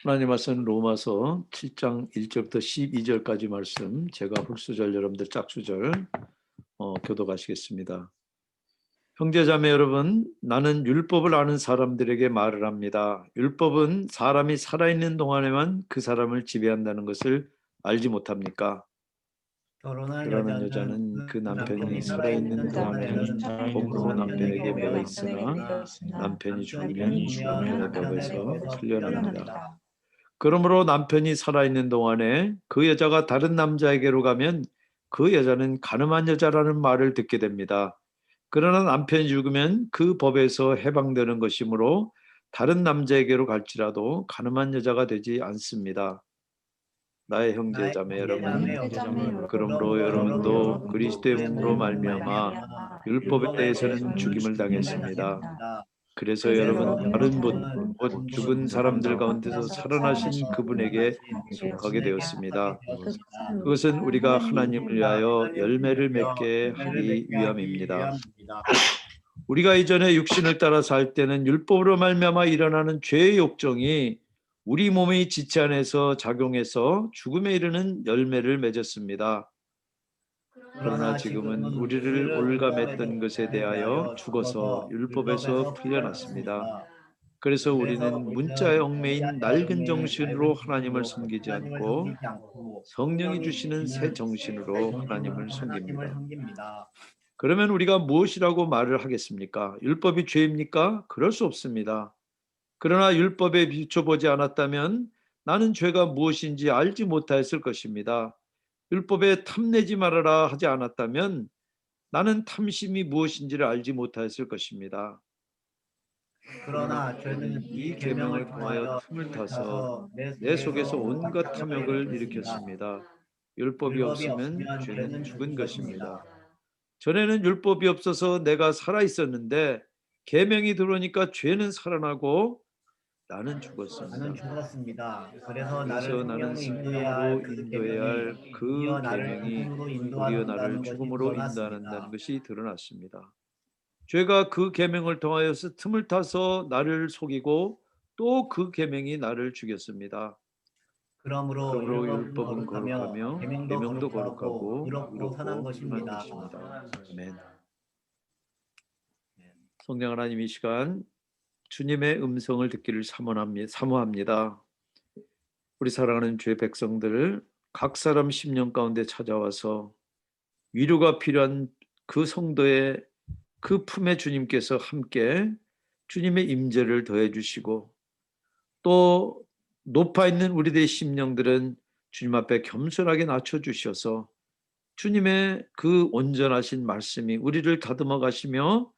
하나님 말씀 로마서 7장 1절부터 12절까지 말씀 제가 홀수절 여러분들 짝수절 교독하시겠습니다. 형제자매 여러분, 나는 율법을 아는 사람들에게 말을 합니다. 율법은 사람이 살아있는 동안에만 그 사람을 지배한다는 것을 알지 못합니까? 결혼한 여자는 그 남편이 살아있는 동안에는 법으로 남편에게 매여 있으나 남편이 죽으면 남편의 법에서 풀려납니다. 그러므로 남편이 살아있는 동안에 그 여자가 다른 남자에게로 가면 그 여자는 간음한 여자라는 말을 듣게 됩니다. 그러나 남편이 죽으면 그 법에서 해방되는 것이므로 다른 남자에게로 갈지라도 간음한 여자가 되지 않습니다. 나의 형제 자매 여러분, 그러므로 여러분도 그리스도의 몸으로 말미암아 율법에 대해서는 죽임을 당했습니다. 그래서 여러분 다른 분, 곧 죽은 사람들 가운데서 살아나신 그분에게 속하게 되었습니다. 그것은 우리가 하나님을 위하여 열매를 맺게 하기 위함입니다. 우리가 이전에 육신을 따라 살 때는 율법으로 말미암아 일어나는 죄의 욕정이 우리 몸의 지체 안에서 작용해서 죽음에 이르는 열매를 맺었습니다. 그러나 지금은 우리를 올감했던 것에 대하여 죽어서 율법에서 풀려났습니다. 그래서 우리는 문자의 얽매인 낡은 정신으로 하나님을 섬기지 않고 성령이 주시는 새 정신으로 하나님을 섬깁니다. 그러면 우리가 무엇이라고 말을 하겠습니까? 율법이 죄입니까? 그럴 수 없습니다. 그러나 율법에 비춰보지 않았다면 나는 죄가 무엇인지 알지 못하였을 것입니다. 율법에 탐내지 말아라 하지 않았다면 나는 탐심이 무엇인지를 알지 못하였을 것입니다. 그러나 죄는 이 계명을 통하여 틈을 타서 내 속에서 온갖 탐욕을 일으켰습니다. 율법이 없으면 죄는 죽은 것입니다. 전에는 율법이 없어서 내가 살아 있었는데 계명이 들어오니까 죄는 살아나고 나는 죽었습니다. 그래서 나는 생명으로 인도해야 할 그 계명이 도리어 나를 죽음으로 인도한다는 것이 드러났습니다. 죄가 그 계명을 통하여서 틈을 타서 나를 속이고 또 그 계명이 나를 죽였습니다. 그러므로 율법은 거룩하며 계명도 거룩하고 의롭고 선한 것입니다. 아멘. 성령 하나님, 이 시간 주님의 음성을 듣기를 사모합니다. 우리 사랑하는 주의 백성들 각 사람 심령 가운데 찾아와서 위로가 필요한 그 성도의 그 품에 주님께서 함께 주님의 임재를 더해 주시고 또 높아 있는 우리들의 심령들은 주님 앞에 겸손하게 낮춰 주셔서 주님의 그 온전하신 말씀이 우리를 다듬어 가시며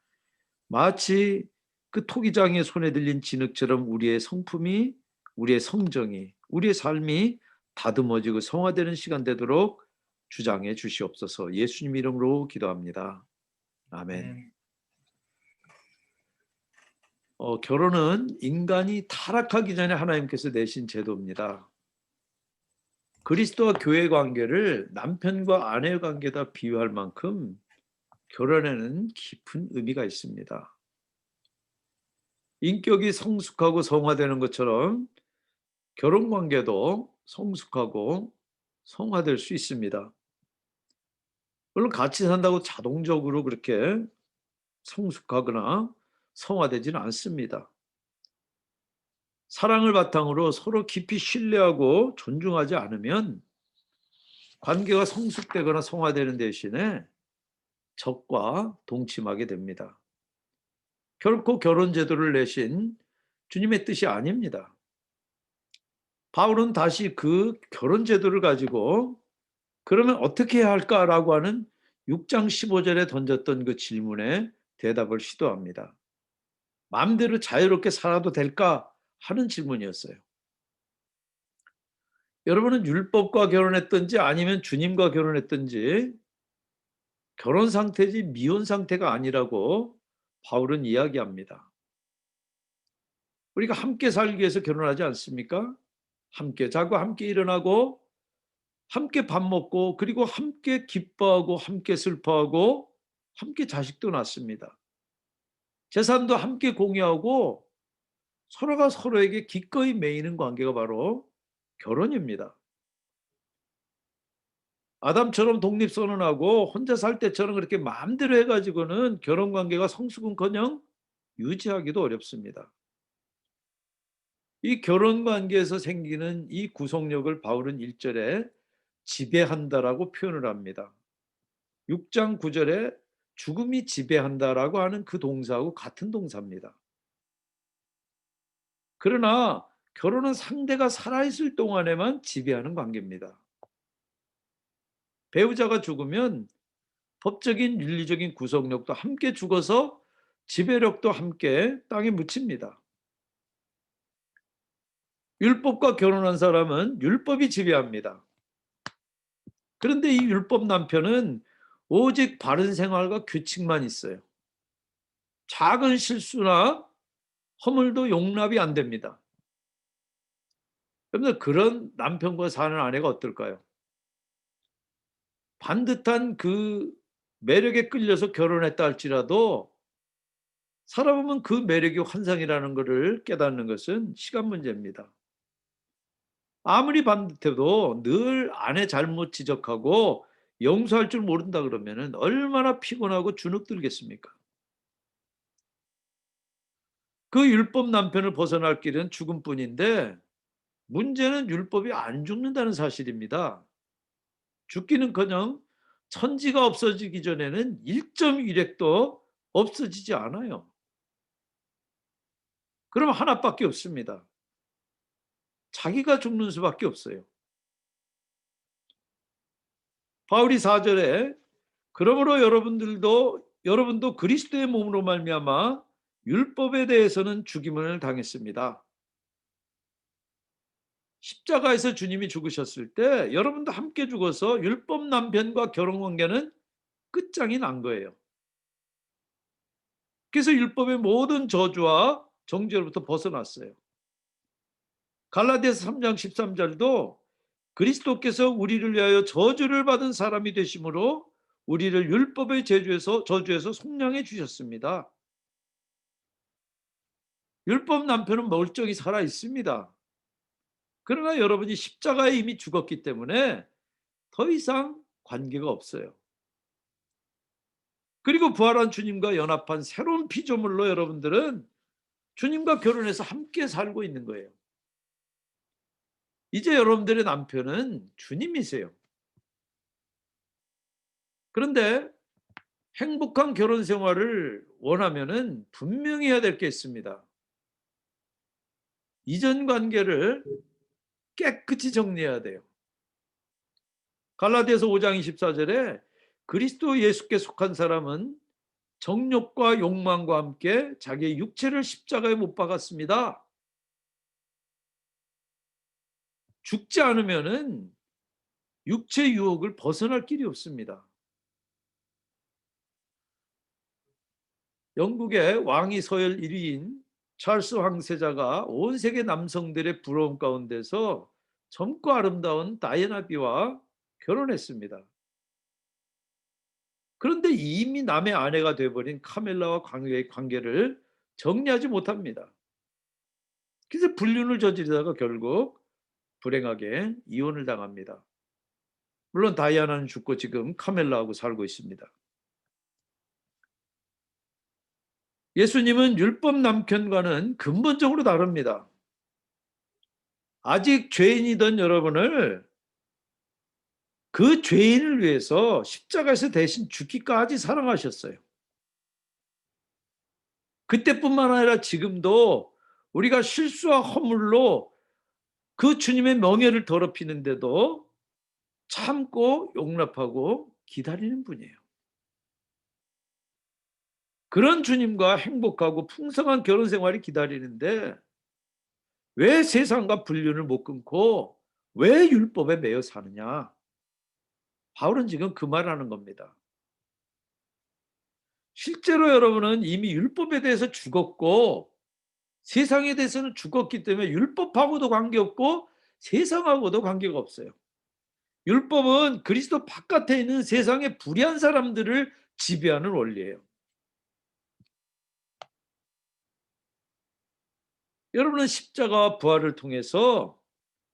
마치 그 토기장의 손에 들린 진흙처럼 우리의 성품이, 우리의 성정이, 우리의 삶이 다듬어지고 성화되는 시간 되도록 주장해 주시옵소서. 예수님 이름으로 기도합니다. 아멘. 결혼은 인간이 타락하기 전에 하나님께서 내신 제도입니다. 그리스도와 교회 관계를 남편과 아내의 관계다 비유할 만큼 결혼에는 깊은 의미가 있습니다. 인격이 성숙하고 성화되는 것처럼 결혼 관계도 성숙하고 성화될 수 있습니다. 물론 같이 산다고 자동적으로 그렇게 성숙하거나 성화되지는 않습니다. 사랑을 바탕으로 서로 깊이 신뢰하고 존중하지 않으면 관계가 성숙되거나 성화되는 대신에 적과 동침하게 됩니다. 결코 결혼 제도를 내신 주님의 뜻이 아닙니다. 바울은 다시 그 결혼 제도를 가지고 그러면 어떻게 해야 할까라고 하는 6장 15절에 던졌던 그 질문에 대답을 시도합니다. 마음대로 자유롭게 살아도 될까 하는 질문이었어요. 여러분은 율법과 결혼했든지 아니면 주님과 결혼했든지 결혼 상태지 미혼 상태가 아니라고 바울은 이야기합니다. 우리가 함께 살기 위해서 결혼하지 않습니까? 함께 자고 함께 일어나고 함께 밥 먹고 그리고 함께 기뻐하고 함께 슬퍼하고 함께 자식도 낳습니다. 재산도 함께 공유하고 서로가 서로에게 기꺼이 매이는 관계가 바로 결혼입니다. 아담처럼 독립선언하고 혼자 살 때처럼 그렇게 마음대로 해가지고는 결혼 관계가 성수군커녕 유지하기도 어렵습니다. 이 결혼 관계에서 생기는 이 구속력을 바울은 1절에 지배한다라고 표현을 합니다. 6장 9절에 죽음이 지배한다라고 하는 그 동사하고 같은 동사입니다. 그러나 결혼은 상대가 살아있을 동안에만 지배하는 관계입니다. 배우자가 죽으면 법적인 윤리적인 구속력도 함께 죽어서 지배력도 함께 땅에 묻힙니다. 율법과 결혼한 사람은 율법이 지배합니다. 그런데 이 율법 남편은 오직 바른 생활과 규칙만 있어요. 작은 실수나 허물도 용납이 안 됩니다. 여러분들 그런 남편과 사는 아내가 어떨까요? 반듯한 그 매력에 끌려서 결혼했다 할지라도 살아보면 그 매력이 환상이라는 것을 깨닫는 것은 시간 문제입니다. 아무리 반듯해도 늘 아내 잘못 지적하고 용서할 줄 모른다 그러면 얼마나 피곤하고 주눅들겠습니까? 그 율법 남편을 벗어날 길은 죽음뿐인데 문제는 율법이 안 죽는다는 사실입니다. 죽기는커녕 천지가 없어지기 전에는 1.1핵도 없어지지 않아요. 그럼 하나밖에 없습니다. 자기가 죽는 수밖에 없어요. 바울이 4절에 그러므로 여러분도 그리스도의 몸으로 말미암아 율법에 대해서는 죽임을 당했습니다. 십자가에서 주님이 죽으셨을 때 여러분도 함께 죽어서 율법 남편과 결혼 관계는 끝장이 난 거예요. 그래서 율법의 모든 저주와 정죄로부터 벗어났어요. 갈라디아서 3장 13절도 그리스도께서 우리를 위하여 저주를 받은 사람이 되심으로 우리를 율법의 저주에서 속량해 주셨습니다. 율법 남편은 멀쩡히 살아 있습니다. 그러나 여러분이 십자가에 이미 죽었기 때문에 더 이상 관계가 없어요. 그리고 부활한 주님과 연합한 새로운 피조물로 여러분들은 주님과 결혼해서 함께 살고 있는 거예요. 이제 여러분들의 남편은 주님이세요. 그런데 행복한 결혼 생활을 원하면은 분명히 해야 될 게 있습니다. 이전 관계를 깨끗이 정리해야 돼요. 갈라디아서 5장 24절에 그리스도 예수께 속한 사람은 정욕과 욕망과 함께 자기의 육체를 십자가에 못 박았습니다. 죽지 않으면은 육체 유혹을 벗어날 길이 없습니다. 영국의 왕위 서열 1위인 찰스 황세자가 온 세계 남성들의 부러움 가운데서 젊고 아름다운 다이애나 비와 결혼했습니다. 그런데 이미 남의 아내가 돼버린 카밀라와 관계를 정리하지 못합니다. 그래서 불륜을 저지르다가 결국 불행하게 이혼을 당합니다. 물론 다이아나는 죽고 지금 카밀라하고 살고 있습니다. 예수님은 율법 남편과는 근본적으로 다릅니다. 아직 죄인이던 여러분을 그 죄인을 위해서 십자가에서 대신 죽기까지 사랑하셨어요. 그때뿐만 아니라 지금도 우리가 실수와 허물로 그 주님의 명예를 더럽히는데도 참고 용납하고 기다리는 분이에요. 그런 주님과 행복하고 풍성한 결혼 생활이 기다리는데 왜 세상과 불륜을 못 끊고 왜 율법에 매여 사느냐? 바울은 지금 그 말을 하는 겁니다. 실제로 여러분은 이미 율법에 대해서 죽었고 세상에 대해서는 죽었기 때문에 율법하고도 관계없고 세상하고도 관계가 없어요. 율법은 그리스도 바깥에 있는 세상의 불의한 사람들을 지배하는 원리예요. 여러분은 십자가와 부활을 통해서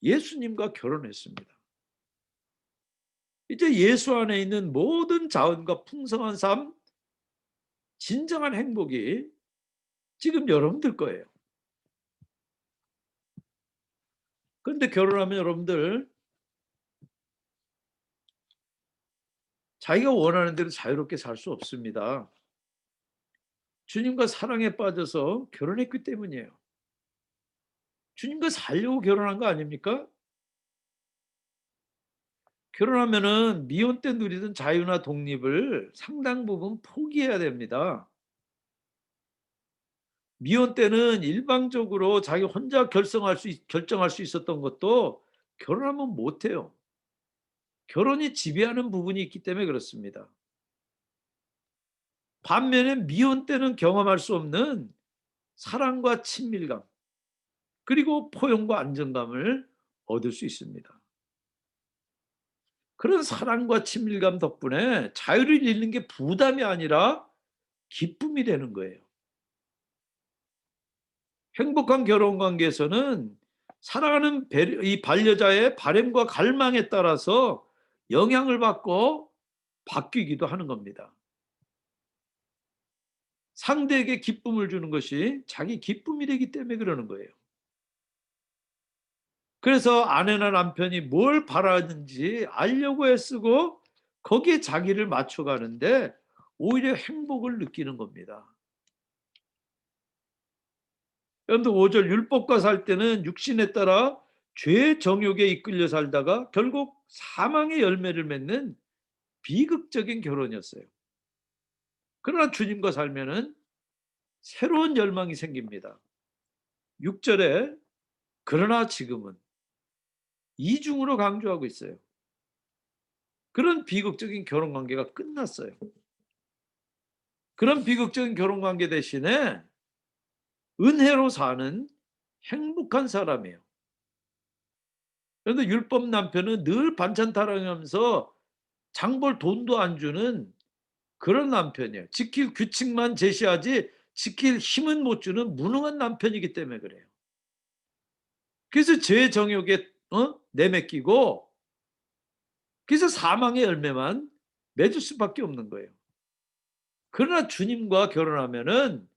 예수님과 결혼했습니다. 이제 예수 안에 있는 모든 자원과 풍성한 삶, 진정한 행복이 지금 여러분들 거예요. 그런데 결혼하면 여러분들 자기가 원하는 대로 자유롭게 살 수 없습니다. 주님과 사랑에 빠져서 결혼했기 때문이에요. 주님과 살려고 결혼한 거 아닙니까? 결혼하면은 미혼 때 누리던 자유나 독립을 상당 부분 포기해야 됩니다. 미혼 때는 일방적으로 자기 혼자 결정할 수 있었던 것도 결혼하면 못 해요. 결혼이 지배하는 부분이 있기 때문에 그렇습니다. 반면에 미혼 때는 경험할 수 없는 사랑과 친밀감, 그리고 포용과 안정감을 얻을 수 있습니다. 그런 사랑과 친밀감 덕분에 자유를 잃는 게 부담이 아니라 기쁨이 되는 거예요. 행복한 결혼 관계에서는 사랑하는 이 반려자의 바램과 갈망에 따라서 영향을 받고 바뀌기도 하는 겁니다. 상대에게 기쁨을 주는 것이 자기 기쁨이 되기 때문에 그러는 거예요. 그래서 아내나 남편이 뭘 바라는지 알려고 애쓰고 거기에 자기를 맞춰가는데 오히려 행복을 느끼는 겁니다. 여러분들 5절 율법과 살 때는 육신에 따라 죄의 정욕에 이끌려 살다가 결국 사망의 열매를 맺는 비극적인 결혼이었어요. 그러나 주님과 살면은 새로운 열망이 생깁니다. 6절에 그러나 지금은 이중으로 강조하고 있어요. 그런 비극적인 결혼 관계가 끝났어요. 그런 비극적인 결혼 관계 대신에 은혜로 사는 행복한 사람이에요. 그런데 율법 남편은 늘 반찬 타령하면서 장볼 돈도 안 주는 그런 남편이에요. 지킬 규칙만 제시하지 지킬 힘은 못 주는 무능한 남편이기 때문에 그래요. 그래서 죄 정욕에 내맡기고 그래서 사망의 열매만 맺을 수밖에 없는 거예요. 그러나 주님과 결혼하면은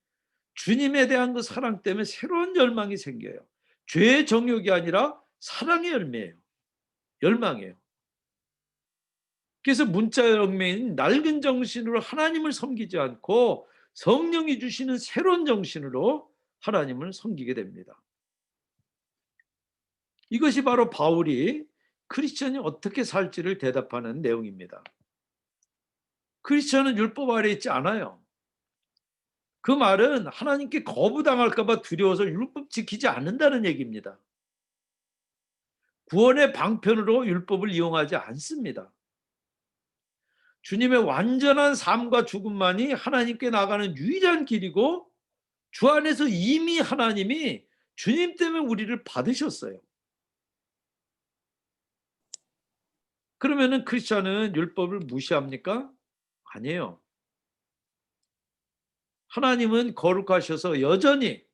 주님에 대한 그 사랑 때문에 새로운 열망이 생겨요. 죄의 정욕이 아니라 사랑의 열매예요. 열망이에요. 그래서 문자 열매인 낡은 정신으로 하나님을 섬기지 않고 성령이 주시는 새로운 정신으로 하나님을 섬기게 됩니다. 이것이 바로 바울이 크리스천이 어떻게 살지를 대답하는 내용입니다. 크리스천은 율법 아래 있지 않아요. 그 말은 하나님께 거부당할까 봐 두려워서 율법 지키지 않는다는 얘기입니다. 구원의 방편으로 율법을 이용하지 않습니다. 주님의 완전한 삶과 죽음만이 하나님께 나가는 유일한 길이고 주 안에서 이미 하나님이 주님 때문에 우리를 받으셨어요. 그러면은 크리스천은 율법을 무시합니까? 아니에요. 하나님은 거룩하셔서 여전히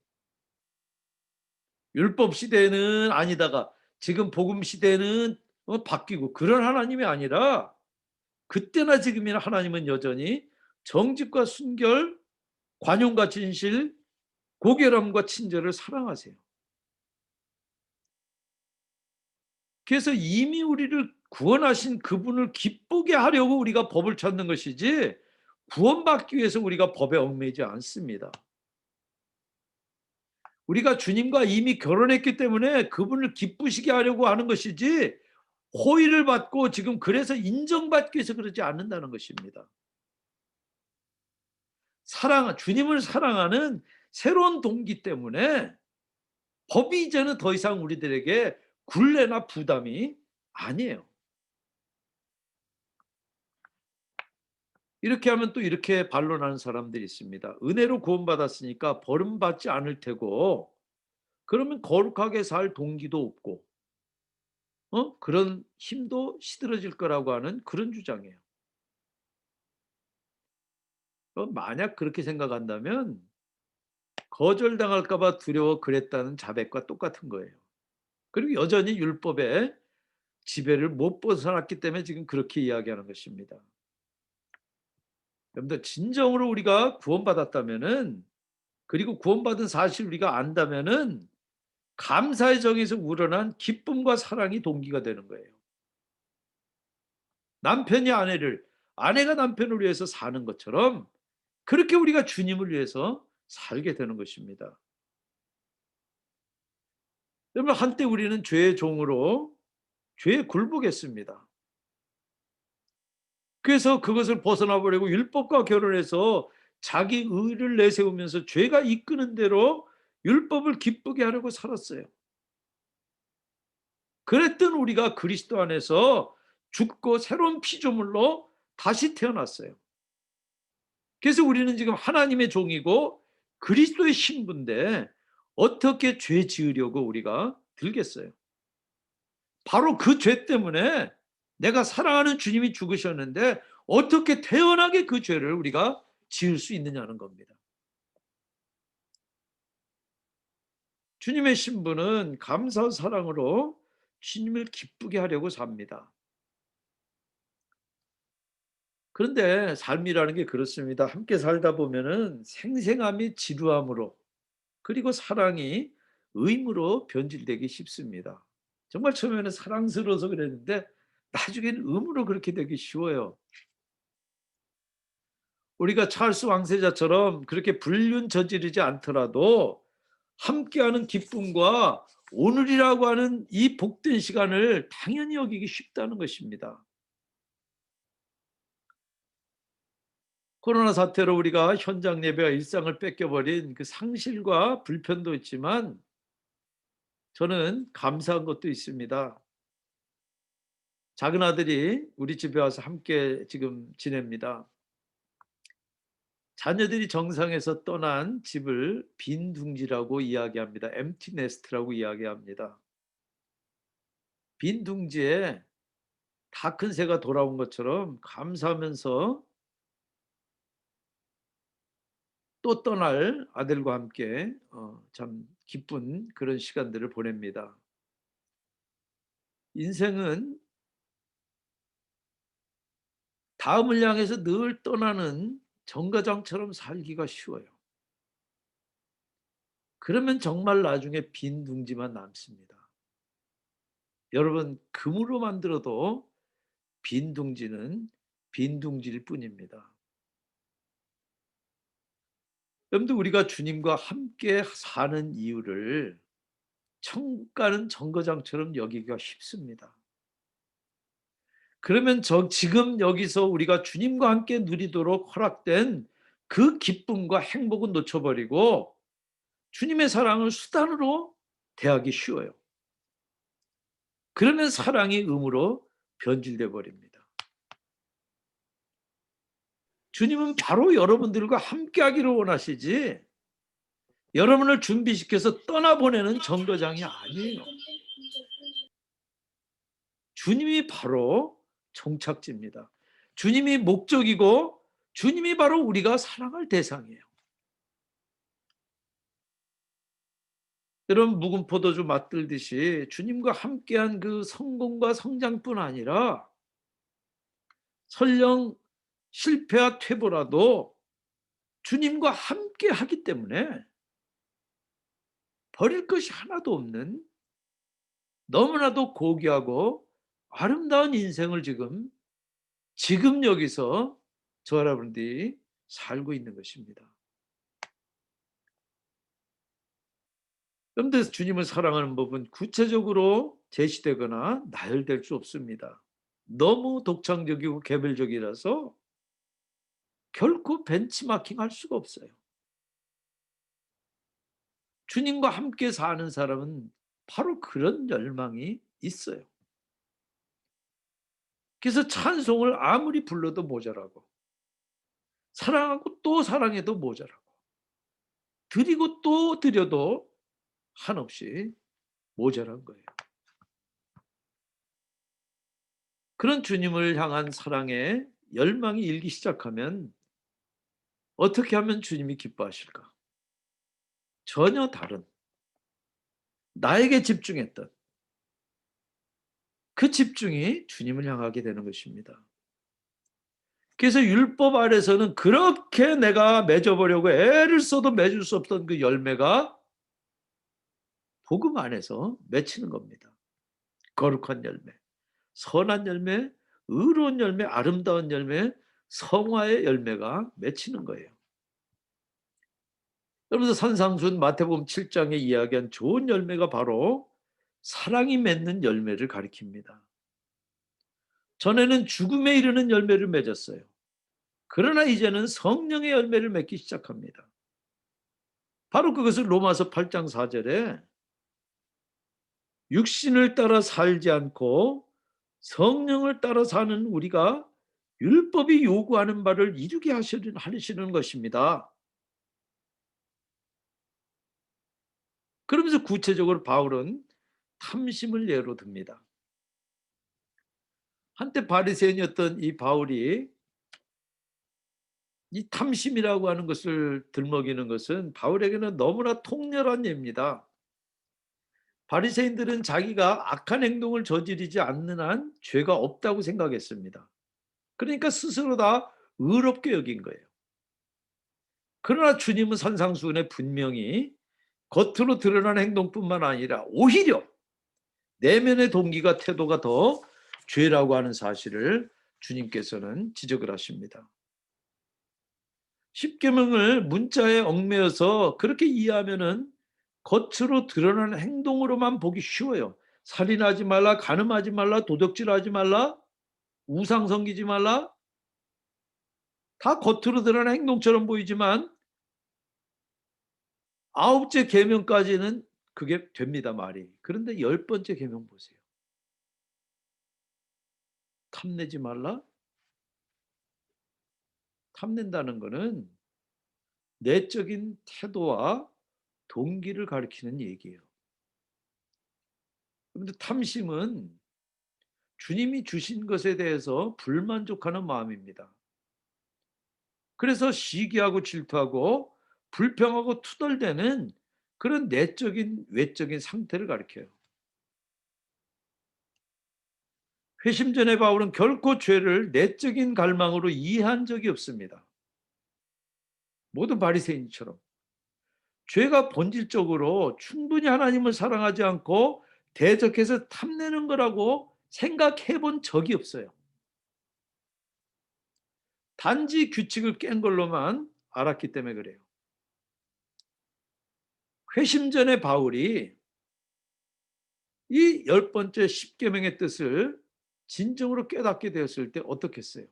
율법 시대는 아니다가 지금 복음 시대는 바뀌고 그런 하나님이 아니라 그때나 지금이나 하나님은 여전히 정직과 순결, 관용과 진실, 고결함과 친절을 사랑하세요. 그래서 이미 우리를 구원하신 그분을 기쁘게 하려고 우리가 법을 찾는 것이지 구원받기 위해서 우리가 법에 얽매이지 않습니다. 우리가 주님과 이미 결혼했기 때문에 그분을 기쁘시게 하려고 하는 것이지 호의를 받고 지금 그래서 인정받기 위해서 그러지 않는다는 것입니다. 주님을 사랑하는 새로운 동기 때문에 법이 이제는 더 이상 우리들에게 굴레나 부담이 아니에요. 이렇게 하면 또 이렇게 반론하는 사람들이 있습니다. 은혜로 구원받았으니까 버림받지 않을 테고 그러면 거룩하게 살 동기도 없고 그런 힘도 시들어질 거라고 하는 그런 주장이에요. 만약 그렇게 생각한다면 거절당할까 봐 두려워 그랬다는 자백과 똑같은 거예요. 그리고 여전히 율법의 지배를 못 벗어났기 때문에 지금 그렇게 이야기하는 것입니다. 여러분들 진정으로 우리가 구원받았다면은, 그리고 구원받은 사실 우리가 안다면은 감사의 정에서 우러난 기쁨과 사랑이 동기가 되는 거예요. 남편이 아내를, 아내가 남편을 위해서 사는 것처럼 그렇게 우리가 주님을 위해서 살게 되는 것입니다. 여러분, 한때 우리는 죄의 종으로 죄에 굴복했습니다. 그래서 그것을 벗어나 버리고 율법과 결혼해서 자기 의를 내세우면서 죄가 이끄는 대로 율법을 기쁘게 하려고 살았어요. 그랬던 우리가 그리스도 안에서 죽고 새로운 피조물로 다시 태어났어요. 그래서 우리는 지금 하나님의 종이고 그리스도의 신부인데 어떻게 죄 지으려고 우리가 들겠어요? 바로 그 죄 때문에 내가 사랑하는 주님이 죽으셨는데 어떻게 태연하게 그 죄를 우리가 지을 수 있느냐는 겁니다. 주님의 신부는 감사와 사랑으로 주님을 기쁘게 하려고 삽니다. 그런데 삶이라는 게 그렇습니다. 함께 살다 보면은 생생함이 지루함으로, 그리고 사랑이 의무로 변질되기 쉽습니다. 정말 처음에는 사랑스러워서 그랬는데 나중에는 의무로 그렇게 되기 쉬워요. 우리가 찰스 왕세자처럼 그렇게 불륜 저지르지 않더라도 함께하는 기쁨과 오늘이라고 하는 이 복된 시간을 당연히 여기기 쉽다는 것입니다. 코로나 사태로 우리가 현장 예배와 일상을 뺏겨버린 그 상실과 불편도 있지만 저는 감사한 것도 있습니다. 작은 아들이 우리 집에 와서 함께 지금 지냅니다. 자녀들이 정상에서 떠난 집을 빈 둥지라고 이야기합니다. empty nest라고 이야기합니다. 빈 둥지에 다 큰 새가 돌아온 것처럼 감사하면서 또 떠날 아들과 함께 참 기쁜 그런 시간들을 보냅니다. 인생은 다음을 향해서 늘 떠나는 정거장처럼 살기가 쉬워요. 그러면 정말 나중에 빈 둥지만 남습니다. 여러분, 금으로 만들어도 빈 둥지는 빈 둥지일 뿐입니다. 여러분들, 우리가 주님과 함께 사는 이유를 천국 가는 정거장처럼 여기기가 쉽습니다. 그러면 지금 여기서 우리가 주님과 함께 누리도록 허락된 그 기쁨과 행복은 놓쳐버리고 주님의 사랑을 수단으로 대하기 쉬워요. 그러면 사랑이 의무로 변질돼 버립니다. 주님은 바로 여러분들과 함께하기를 원하시지 여러분을 준비시켜서 떠나보내는 정거장이 아니에요. 주님이 바로 종착지입니다. 주님이 목적이고 주님이 바로 우리가 사랑할 대상이에요. 여러분, 묵은 포도주 맛들듯이 주님과 함께한 그 성공과 성장뿐 아니라 설령 실패와 퇴보라도 주님과 함께 하기 때문에 버릴 것이 하나도 없는 너무나도 고귀하고 아름다운 인생을 지금 여기서 저 여러분들이 살고 있는 것입니다. 그런데 주님을 사랑하는 법은 구체적으로 제시되거나 나열될 수 없습니다. 너무 독창적이고 개별적이라서 결코 벤치마킹할 수가 없어요. 주님과 함께 사는 사람은 바로 그런 열망이 있어요. 그래서 찬송을 아무리 불러도 모자라고, 사랑하고 또 사랑해도 모자라고, 드리고 또 드려도 한없이 모자란 거예요. 그런 주님을 향한 사랑의 열망이 일기 시작하면 어떻게 하면 주님이 기뻐하실까? 전혀 다른 나에게 집중했던 그 집중이 주님을 향하게 되는 것입니다. 그래서 율법 아래서는 그렇게 내가 맺어보려고 애를 써도 맺을 수 없던 그 열매가 복음 안에서 맺히는 겁니다. 거룩한 열매, 선한 열매, 의로운 열매, 아름다운 열매, 성화의 열매가 맺히는 거예요. 여러분들 산상순 마태복음 7장에 이야기한 좋은 열매가 바로 사랑이 맺는 열매를 가리킵니다. 전에는 죽음에 이르는 열매를 맺었어요. 그러나 이제는 성령의 열매를 맺기 시작합니다. 바로 그것을 로마서 8장 4절에 육신을 따라 살지 않고 성령을 따라 사는 우리가 율법이 요구하는 바를 이루게 하시는 것입니다. 그러면서 구체적으로 바울은 탐심을 예로 듭니다. 한때 바리새인이었던 이 바울이 이 탐심이라고 하는 것을 들먹이는 것은 바울에게는 너무나 통렬한 예입니다. 바리새인들은 자기가 악한 행동을 저지르지 않는 한 죄가 없다고 생각했습니다. 그러니까 스스로 다 의롭게 여긴 거예요. 그러나 주님은 산상수훈에 분명히 겉으로 드러난 행동뿐만 아니라 오히려 내면의 동기가 태도가 더 죄라고 하는 사실을 주님께서는 지적을 하십니다. 십계명을 문자에 얽매여서 그렇게 이해하면은 겉으로 드러나는 행동으로만 보기 쉬워요. 살인하지 말라, 간음하지 말라, 도둑질하지 말라, 우상 섬기지 말라. 다 겉으로 드러나는 행동처럼 보이지만 아홉째 계명까지는 그게 됩니다, 말이. 그런데 10번째 계명 보세요. 탐내지 말라. 탐낸다는 거는 내적인 태도와 동기를 가리키는 얘기예요. 그런데 탐심은 주님이 주신 것에 대해서 불만족하는 마음입니다. 그래서 시기하고 질투하고 불평하고 투덜대는 그런 내적인 외적인 상태를 가리켜요. 회심 전에 바울은 결코 죄를 내적인 갈망으로 이해한 적이 없습니다. 모든 바리새인처럼 죄가 본질적으로 충분히 하나님을 사랑하지 않고 대적해서 탐내는 거라고 생각해 본 적이 없어요. 단지 규칙을 깬 걸로만 알았기 때문에 그래요. 회심 전에 바울이 이 10번째 십계명의 뜻을 진정으로 깨닫게 되었을 때 어떻겠어요?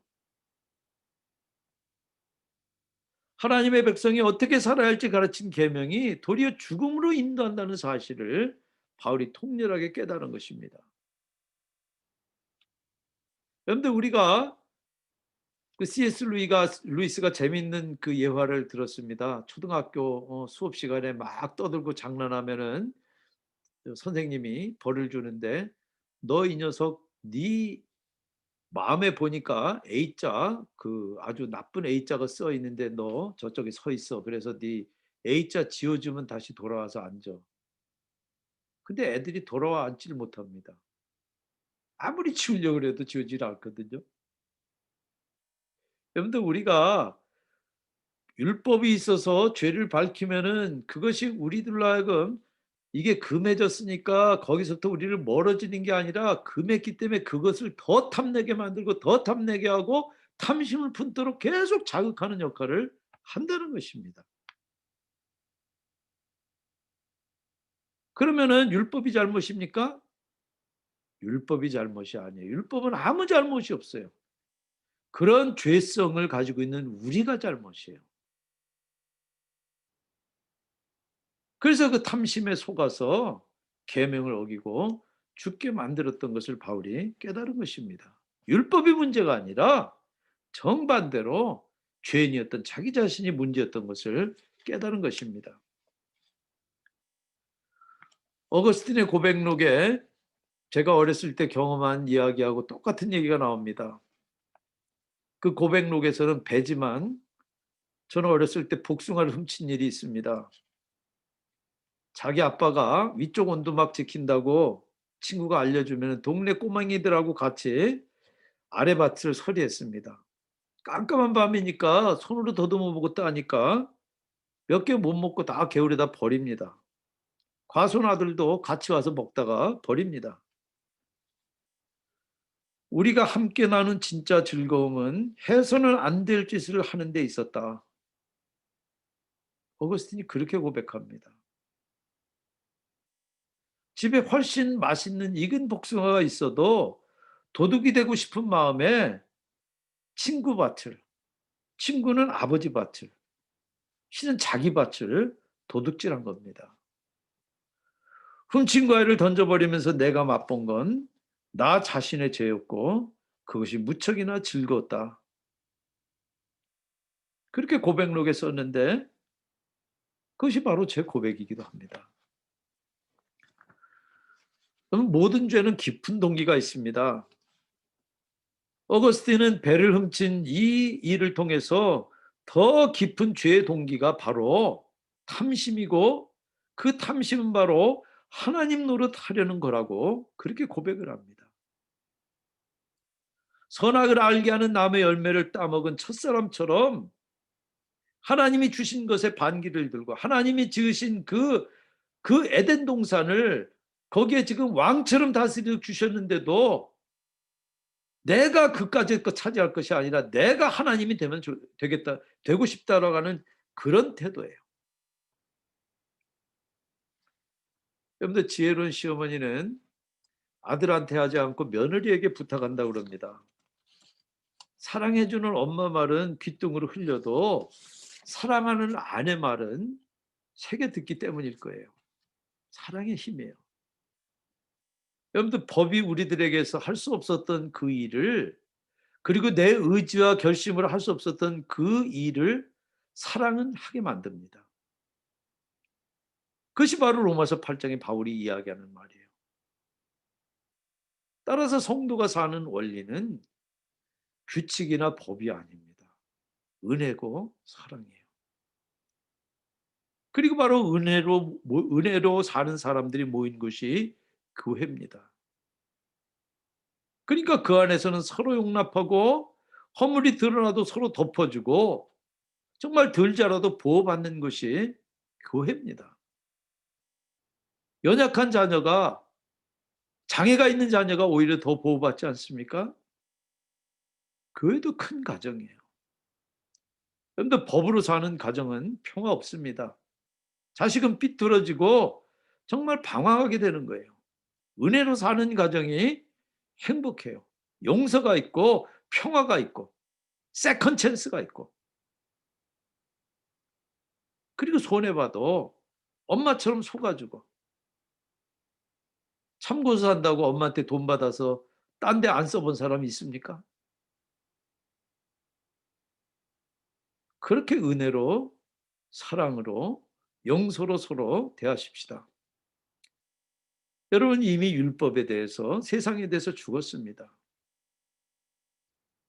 하나님의 백성이 어떻게 살아야 할지 가르친 계명이 도리어 죽음으로 인도한다는 사실을 바울이 통렬하게 깨달은 것입니다. 여러분들 우리가 그 C.S. 루이스가 재밌는 그 예화를 들었습니다. 초등학교 수업 시간에 막 떠들고 장난하면은 선생님이 벌을 주는데 너 이 녀석 네 마음에 보니까 A자 그 아주 나쁜 A자가 써 있는데 너 저쪽에 서 있어. 그래서 네 A자 지워주면 다시 돌아와서 앉아. 근데 애들이 돌아와 앉지를 못합니다. 아무리 지우려고 해도 지우지를 않거든요. 여러분들 우리가 율법이 있어서 죄를 밝히면은 그것이 우리들로 하여금 이게 금해졌으니까 거기서부터 우리를 멀어지는 게 아니라 금했기 때문에 그것을 더 탐내게 만들고 더 탐내게 하고 탐심을 품도록 계속 자극하는 역할을 한다는 것입니다. 그러면은 율법이 잘못입니까? 율법이 잘못이 아니에요. 율법은 아무 잘못이 없어요. 그런 죄성을 가지고 있는 우리가 잘못이에요. 그래서 그 탐심에 속아서 계명을 어기고 죽게 만들었던 것을 바울이 깨달은 것입니다. 율법이 문제가 아니라 정반대로 죄인이었던 자기 자신이 문제였던 것을 깨달은 것입니다. 어거스틴의 고백록에 제가 어렸을 때 경험한 이야기하고 똑같은 얘기가 나옵니다. 그 고백록에서는 배지만 저는 어렸을 때 복숭아를 훔친 일이 있습니다. 자기 아빠가 위쪽 온도막 지킨다고 친구가 알려주면 동네 꼬맹이들하고 같이 아래밭을 서리했습니다. 깜깜한 밤이니까 손으로 더듬어 보고 따니까 몇 개 못 먹고 다 개울에다 버립니다. 과손 아들도 같이 와서 먹다가 버립니다. 우리가 함께 나눈 진짜 즐거움은 해서는 안 될 짓을 하는 데 있었다. 어거스틴이 그렇게 고백합니다. 집에 훨씬 맛있는 익은 복숭아가 있어도 도둑이 되고 싶은 마음에 친구 밭을, 친구는 아버지 밭을, 신은 자기 밭을 도둑질한 겁니다. 훔친 과일을 던져버리면서 내가 맛본 건 나 자신의 죄였고 그것이 무척이나 즐거웠다. 그렇게 고백록에 썼는데 그것이 바로 제 고백이기도 합니다. 모든 죄는 깊은 동기가 있습니다. 어거스틴은 배를 훔친 이 일을 통해서 더 깊은 죄의 동기가 바로 탐심이고 그 탐심은 바로 하나님 노릇하려는 거라고 그렇게 고백을 합니다. 선악을 알게 하는 나무의 열매를 따먹은 첫사람처럼 하나님이 주신 것에 반기를 들고 하나님이 지으신 그 에덴 동산을 거기에 지금 왕처럼 다스려 주셨는데도 내가 그까지 것 차지할 것이 아니라 내가 하나님이 되면 되겠다, 되고 싶다라고 하는 그런 태도예요. 여러분들 지혜로운 시어머니는 아들한테 하지 않고 며느리에게 부탁한다고 그럽니다. 사랑해주는 엄마 말은 귓등으로 흘려도 사랑하는 아내 말은 새겨 듣기 때문일 거예요. 사랑의 힘이에요. 여러분들 법이 우리들에게서 할 수 없었던 그 일을 그리고 내 의지와 결심으로 할 수 없었던 그 일을 사랑은 하게 만듭니다. 그것이 바로 로마서 8장에 바울이 이야기하는 말이에요. 따라서 성도가 사는 원리는 규칙이나 법이 아닙니다. 은혜고 사랑이에요. 그리고 바로 은혜로 사는 사람들이 모인 것이 교회입니다. 그러니까 그 안에서는 서로 용납하고 허물이 드러나도 서로 덮어주고 정말 덜 자라도 보호받는 것이 교회입니다. 연약한 자녀가 장애가 있는 자녀가 오히려 더 보호받지 않습니까? 교회도 큰 가정이에요. 그런데 법으로 사는 가정은 평화 없습니다. 자식은 삐뚤어지고 정말 방황하게 되는 거예요. 은혜로 사는 가정이 행복해요. 용서가 있고 평화가 있고 세컨 찬스가 있고 그리고 손해봐도 엄마처럼 속아주고 참고서한다고 엄마한테 돈 받아서 딴 데 안 써본 사람이 있습니까? 그렇게 은혜로 사랑으로 용서로 서로 대하십시다. 여러분 이미 율법에 대해서 세상에 대해서 죽었습니다.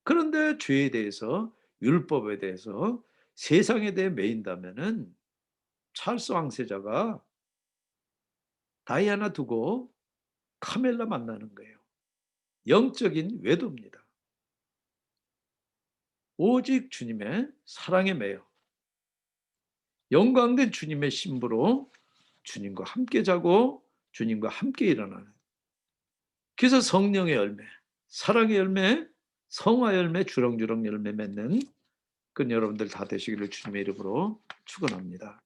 그런데 죄에 대해서 율법에 대해서 세상에 대해 매인다면은 찰스 왕세자가 다이아나 두고 카멜라 만나는 거예요. 영적인 외도입니다. 오직 주님의 사랑에 매여 영광된 주님의 신부로 주님과 함께 자고 주님과 함께 일어나는 그래서 성령의 열매, 사랑의 열매, 성화 열매, 주렁주렁 열매 맺는 그 여러분들 다 되시기를 주님의 이름으로 축원합니다.